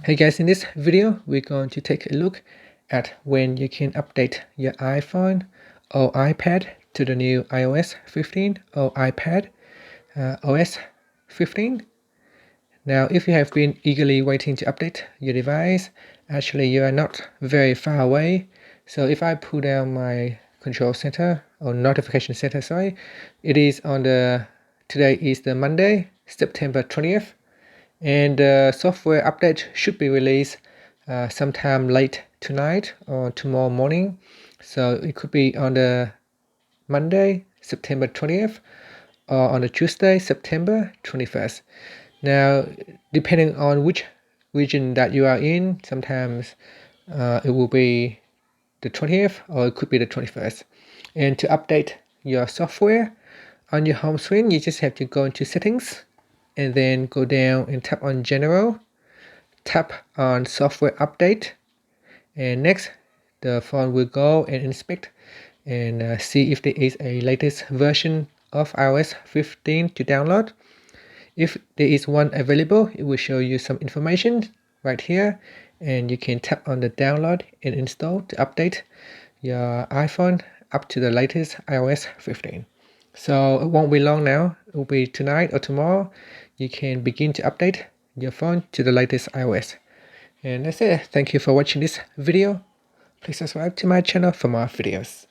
Hey guys, in this video we're going to take a look at when you can update your iPhone or iPad to the new iOS 15 or iPad OS 15. Now if you have been eagerly waiting to update your device, actually you are not very far away. So if I pull down my control center or notification center, sorry, it is on today is the Monday, September 20th. And the software update should be released sometime late tonight or tomorrow morning. So it could be on the Monday, September 20th, or on the Tuesday, September 21st. Now, depending on which region that you are in, sometimes it will be the 20th or it could be the 21st. And to update your software on your home screen, you just have to go into settings and then go down and tap on general, tap on software update, and next the phone will go and inspect and see if there is a latest version of iOS 15 to download. If there is one available, it will show you some information right here, and you can tap on the download and install to update your iPhone up to the latest iOS 15. So it won't be long now, it will be tonight or tomorrow. You can begin to update your phone to the latest iOS. And that's it. Thank you for watching this video. Please subscribe to my channel for more videos.